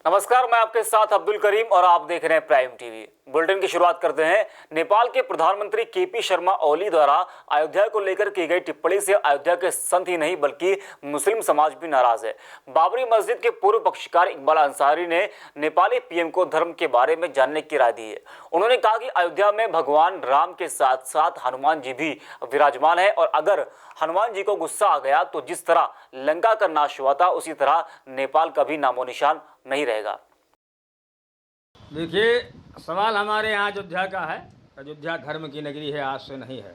नमस्कार, मैं आपके साथ अब्दुल करीम और आप देख रहे हैं प्राइम टीवी। बुलेटिन की शुरुआत करते हैं। नेपाल के प्रधानमंत्री केपी शर्मा ओली द्वारा अयोध्या को लेकर की गई टिप्पणी से अयोध्या के संत ही नहीं बल्कि मुस्लिम समाज भी नाराज है। बाबरी मस्जिद के पूर्व पक्षकार इकबाल अंसारी ने नेपाली पीएम को धर्म के बारे में जानने की राय दी है। उन्होंने कहा कि अयोध्या में भगवान राम के साथ साथ हनुमान जी भी विराजमान है और अगर हनुमान जी को गुस्सा आ गया तो जिस तरह लंका का नाश हुआ था उसी तरह नेपाल का भी नामो निशान नहीं रहेगा। देखिए, सवाल हमारे यहाँ अयोध्या का है। अयोध्या धर्म की नगरी है, आज से नहीं है।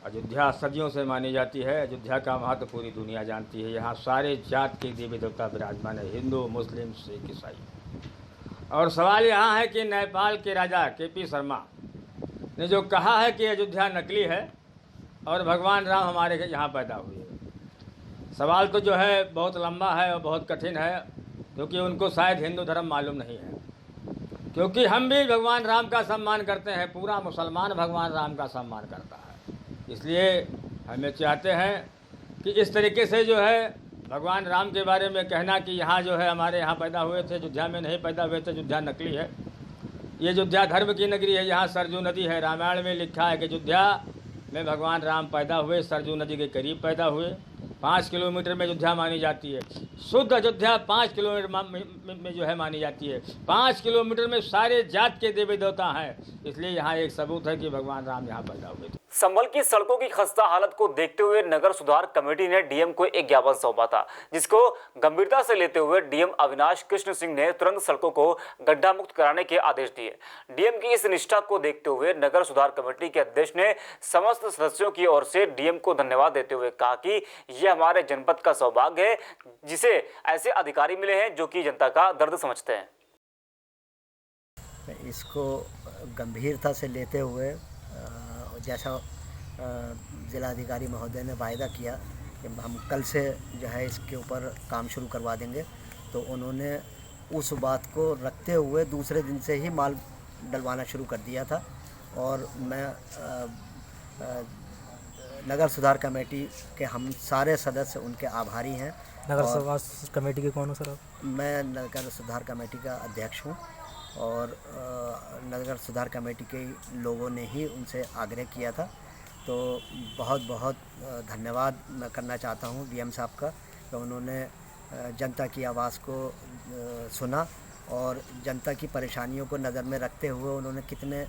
अयोध्या सदियों से मानी जाती है। अयोध्या का महत्व पूरी दुनिया जानती है। यहाँ सारे जात के देवी देवता विराजमान है, हिंदू, मुस्लिम, सिख, ईसाई। और सवाल यहाँ है कि नेपाल के राजा केपी शर्मा ने जो कहा है कि अयोध्या नकली है और भगवान राम हमारे यहाँ पैदा हुए। सवाल तो जो है बहुत लंबा है और बहुत कठिन है, क्योंकि उनको शायद हिंदू धर्म मालूम नहीं है। क्योंकि हम भी भगवान राम का सम्मान करते हैं, पूरा मुसलमान भगवान राम का सम्मान करता है। इसलिए हमें चाहते हैं कि इस तरीके से जो है भगवान राम के बारे में कहना कि यहाँ जो है हमारे यहाँ पैदा हुए थे, अयोध्या में नहीं पैदा हुए थे, अयोध्या नकली है। ये अयोध्या धर्म की नगरी है, यहाँ सरजू नदी है। रामायण में लिखा है कि अयोध्या में भगवान राम पैदा हुए, सरजू नदी के करीब पैदा हुए। 5 किलोमीटर में अयोध्या मानी जाती है। शुद्ध अयोध्या 5 किलोमीटर में जो है मानी जाती है। 5 किलोमीटर में सारे जात के देवी देवता हैं। इसलिए यहाँ एक सबूत है कि भगवान राम यहाँ पैदा हुए थे। संभल की सड़कों की खस्ता हालत को देखते हुए नगर सुधार कमेटी ने डीएम को एक ज्ञापन सौंपा था, जिसको गंभीरता से लेते हुए डीएम अविनाश कृष्ण सिंह ने तुरंत सड़कों को गड्ढा मुक्त कराने के आदेश दिए। डीएम की इस निष्ठा को देखते हुए नगर सुधार कमेटी के अध्यक्ष ने समस्त सदस्यों की ओर से डीएम को धन्यवाद देते हुए कहा कि यह हमारे जनपद का सौभाग्य है जिसे ऐसे अधिकारी मिले हैं जो कि जनता का दर्द समझते हैं। इसको गंभीरता से लेते हुए जैसा जिलाधिकारी महोदय ने वायदा किया कि हम कल से जो है इसके ऊपर काम शुरू करवा देंगे, तो उन्होंने उस बात को रखते हुए दूसरे दिन से ही माल डलवाना शुरू कर दिया था। और मैं नगर सुधार कमेटी के हम सारे सदस्य उनके आभारी हैं। नगर सुधार कमेटी के कौन हो सर आप? मैं नगर सुधार कमेटी का अध्यक्ष हूं और नगर सुधार कमेटी के लोगों ने ही उनसे आग्रह किया था। तो बहुत बहुत धन्यवाद मैं करना चाहता हूं डीएम साहब का कि उन्होंने जनता की आवाज़ को सुना और जनता की परेशानियों को नज़र में रखते हुए उन्होंने कितने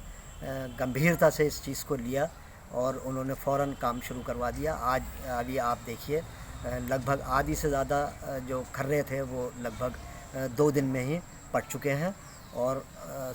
गंभीरता से इस चीज़ को लिया और उन्होंने फ़ौरन काम शुरू करवा दिया। आज अभी आप देखिए लगभग आधी से ज़्यादा जो खर्रे थे वो लगभग 2 दिन में ही पड़ चुके हैं और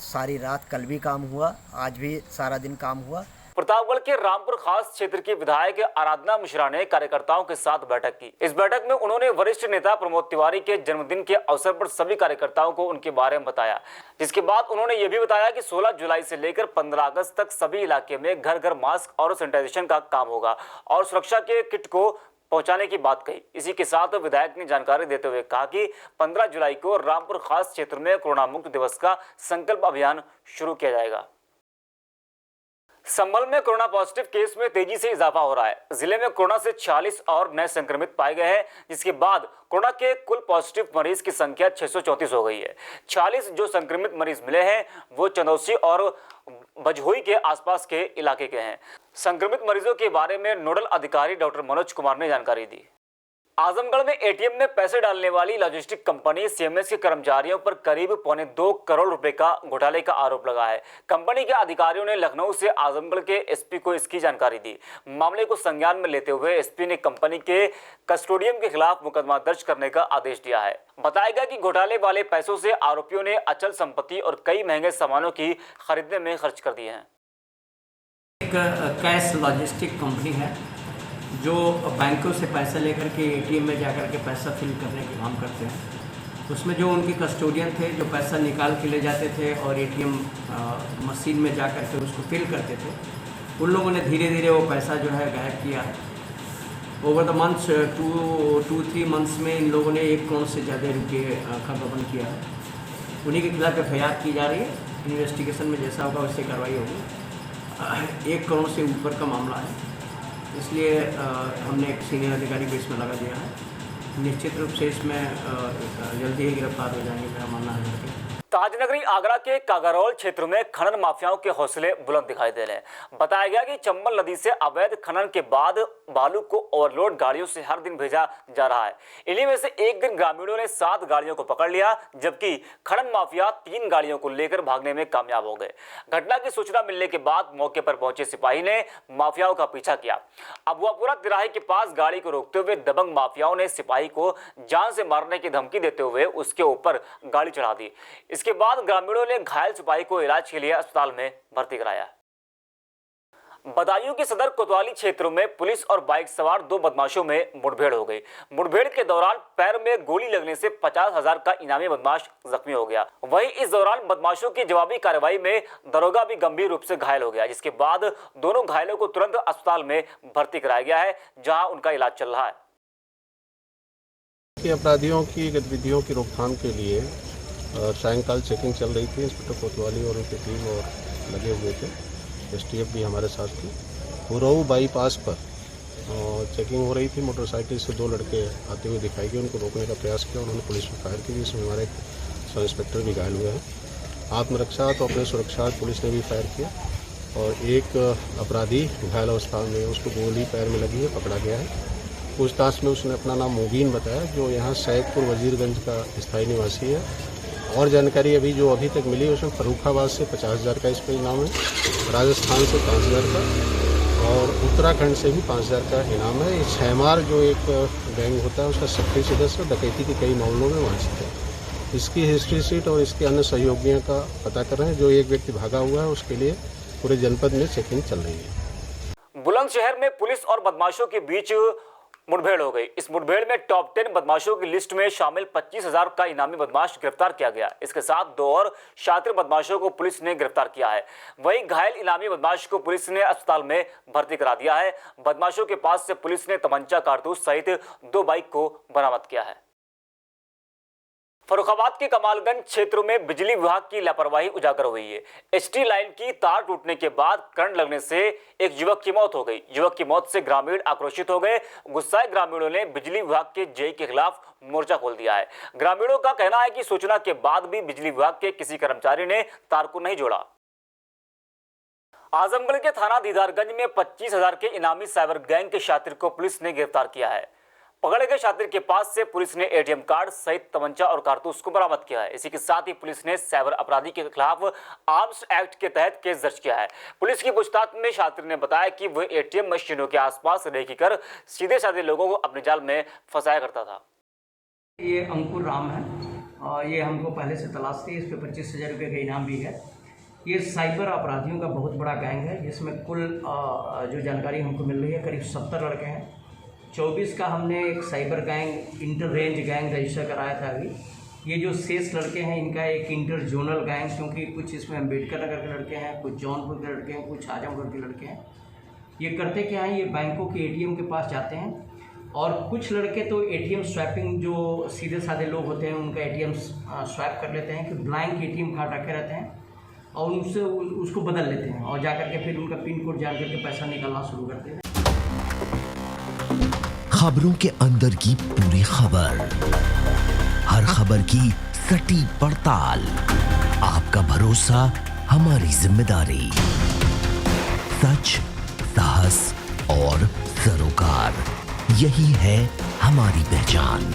सारी रात कल भी काम हुआ, आज भी सारा दिन काम हुआ। प्रतापगढ़ के रामपुर खास क्षेत्र की विधायक आराधना मिश्रा ने कार्यकर्ताओं के साथ बैठक की। इस बैठक में उन्होंने वरिष्ठ नेता प्रमोद तिवारी के जन्मदिन के अवसर पर सभी कार्यकर्ताओं को उनके बारे में बताया, जिसके बाद उन्होंने ये भी बताया कि 16 जुलाई से लेकर 15 अगस्त तक सभी इलाके में घर घर मास्क और सैनिटाइजेशन का काम होगा और सुरक्षा के किट को पहुंचाने की बात कही। इसी के साथ विधायक ने जानकारी देते हुए कहा कि 15 जुलाई को रामपुर खास क्षेत्र में कोरोना मुक्त दिवस का संकल्प अभियान शुरू किया जाएगा। संभल में कोरोना पॉजिटिव केस में तेजी से इजाफा हो रहा है। जिले में कोरोना से 46 और नए संक्रमित पाए गए हैं, जिसके बाद कोरोना के कुल पॉजिटिव मरीज की संख्या 634 हो गई है। 46 जो संक्रमित मरीज मिले हैं वो चंदौसी और बजहोई के आसपास के इलाके के हैं। संक्रमित मरीजों के बारे में नोडल अधिकारी डॉक्टर मनोज कुमार ने जानकारी दी। आजमगढ़ में एटीएम में पैसे डालने वाली लॉजिस्टिक कंपनी सीएमएस के कर्मचारियों पर करीब 1.25 करोड़ रुपए का घोटाले का आरोप लगा है। कंपनी के अधिकारियों ने लखनऊ से आजमगढ़ के एसपी को इसकी जानकारी दी। मामले को संज्ञान में लेते हुए एसपी ने कंपनी के कस्टोडियन के खिलाफ मुकदमा दर्ज करने का आदेश दिया है। बताया गया कि घोटाले वाले पैसों से आरोपियों ने अचल संपत्ति और कई महंगे सामानों की खरीदने में खर्च कर दिए हैं। एक कैश लॉजिस्टिक कंपनी है जो बैंकों से पैसा लेकर के एटीएम में जाकर के पैसा फिल करने का काम करते हैं। उसमें जो उनके कस्टोडियन थे जो पैसा निकाल के ले जाते थे और एटीएम मशीन में जाकर के उसको फिल करते थे, उन लोगों ने धीरे धीरे वो पैसा जो है गायब किया है। ओवर द मंथ्स 2-3 मंथ्स में इन लोगों ने 1 करोड़ से ज़्यादा रुपये का गबन किया है। उन्हीं के खिलाफ एफआईआर की जा रही है। इन्वेस्टिगेशन में जैसा होगा वैसे कार्रवाई होगी। 1 करोड़ से ऊपर का मामला है, इसलिए हमने एक सीनियर अधिकारी को इसमें लगा दिया है निश्चित रूप से इसमें जल्दी ही गिरफ्तार हो जाएंगे, मेरा मानना है कि ताजनगरी आगरा के कागारोल क्षेत्र में खनन माफियाओं के हौसले बुलंद दिखाई दे रहे हैं। बताया गया कि चंबल नदी से अवैध खनन के बाद बालू को ओवरलोड गाड़ियों से हर दिन भेजा जा रहा है। इन्हीं में से एक दिन ग्रामीणों ने 7 गाड़ियों को पकड़ लिया, जबकि खनन माफिया 3 गाड़ियों को लेकर भागने में कामयाब हो गए। घटना की सूचना मिलने के बाद मौके पर पहुंचे सिपाही ने माफियाओं का पीछा किया। अबुआपुरा तिराहे के पास गाड़ी को रोकते हुए दबंग माफियाओं ने सिपाही को जान से मारने की धमकी देते हुए उसके ऊपर गाड़ी चढ़ा दी। इसके बाद ग्रामीणों ने घायल सिपाही को इलाज के लिए अस्पताल में भर्ती कराया। बदायूं के सदर कोतवाली क्षेत्र में पुलिस और बाइक सवार 2 बदमाशों में मुठभेड़ हो गई। मुठभेड़ के दौरान पैर में गोली लगने से 50,000 का इनामी बदमाश जख्मी हो गया। वहीं इस दौरान बदमाशों की जवाबी कार्रवाई में दरोगा भी गंभीर रूप से घायल हो गया, जिसके बाद दोनों घायलों को तुरंत अस्पताल में भर्ती कराया गया है, जहां उनका इलाज चल रहा है। अपराधियों की गतिविधियों की रोकथाम के लिए सायंकाल चेकिंग चल रही थी। इंस्पेक्टर कोतवाली और उनकी टीम और लगे हुए थे, एसटीएफ भी हमारे साथ थी। हुरऊ बाईपास पर चेकिंग हो रही थी। मोटरसाइकिल से 2 लड़के आते हुए दिखाई दिए, उनको रोकने का प्रयास किया, उन्होंने पुलिस पर फायर की, जिसमें हमारे सब इंस्पेक्टर भी घायल हुए हैं। आत्मरक्षा तो अपने सुरक्षा पुलिस ने भी फायर किया और एक अपराधी घायल अवस्था में, उसको गोली पैर में लगी है, पकड़ा गया है। पूछताछ में उसने अपना नाम मुबीन बताया, जो यहाँ सैदपुर वजीरगंज का स्थायी निवासी है। और जानकारी जो अभी तक मिली उसमें फर्रुखाबाद से 50,000 का इस पर इनाम है, राजस्थान से 5,000 का और उत्तराखंड से भी 5,000 का इनाम है। ये छैमार जो एक गैंग होता है उसका सक्रिय सदस्य डकैती के कई मामलों में वांछित है। इसकी हिस्ट्री शीट और इसके अन्य सहयोगियों का पता कर रहे हैं। जो एक व्यक्ति भागा हुआ है उसके लिए पूरे जनपद में चेकिंग चल रही है। बुलंदशहर में पुलिस और बदमाशों के बीच मुठभेड़ हो गई। इस मुठभेड़ में टॉप 10 बदमाशों की लिस्ट में शामिल 25,000 का इनामी बदमाश गिरफ्तार किया गया। इसके साथ 2 और शातिर बदमाशों को पुलिस ने गिरफ्तार किया है। वहीं घायल इनामी बदमाश को पुलिस ने अस्पताल में भर्ती करा दिया है। बदमाशों के पास से पुलिस ने तमंचा, कारतूस सहित 2 बाइक को बरामद किया है। फर्रुखाबाद के कमालगंज क्षेत्र में बिजली विभाग की लापरवाही उजागर हुई है। एचटी लाइन की तार टूटने के बाद करंट लगने से एक युवक की मौत हो गई। युवक की मौत से ग्रामीण आक्रोशित हो गए। गुस्साए ग्रामीणों ने बिजली विभाग के जेई के खिलाफ मोर्चा खोल दिया है। ग्रामीणों का कहना है कि सूचना के बाद भी बिजली विभाग के किसी कर्मचारी ने तार को नहीं जोड़ा। आजमगढ़ के थाना दीदारगंज में 25,000 के इनामी साइबर गैंग के शातिर को पुलिस ने गिरफ्तार किया है। पकड़े गए शातिर के पास से पुलिस ने एटीएम कार्ड सहित तमंचा और कारतूस को बरामद किया है। इसी के साथ ही पुलिस ने साइबर अपराधी के खिलाफ आर्म्स एक्ट के तहत केस दर्ज किया है। पुलिस की पूछताछ में शातिर ने बताया कि वह एटीएम मशीनों के आसपास रेकी कर सीधे साधे लोगों को अपने जाल में फंसाया करता था। ये अंकुर राम है और ये हमको पहले से तलाश थी। इस पर 25,000 रुपये का इनाम भी है। ये साइबर अपराधियों का बहुत बड़ा गैंग है, जिसमें कुल जो जानकारी हमको मिल रही है करीब 70 लड़के हैं। 24 का हमने एक cyber gang inter range gang register कराया था। अभी ये जो शेष लड़के हैं इनका एक इंटर जोनल गैंग, क्योंकि कुछ इसमें अम्बेडकर नगर के लड़के हैं, कुछ जौनपुर के लड़के हैं, कुछ आजमगढ़ के लड़के हैं। ये करते क्या हैं, ये बैंकों के एटीएम के पास जाते हैं और कुछ लड़के तो एटीएम स्वैपिंग, जो सीधे साधे लोग होते हैं उनका एटीएम स्वैप कर लेते हैं कि ब्लैंक एटीएम कार्ड रखे रहते हैं और उनसे उसको बदल लेते हैं और जाकर के फिर उनका पिन कोड जान करके पैसा निकालना शुरू करते हैं। खबरों के अंदर की पूरी खबर, हर खबर की सटीक पड़ताल, आपका भरोसा हमारी जिम्मेदारी, सच, साहस और सरोकार, यही है हमारी पहचान।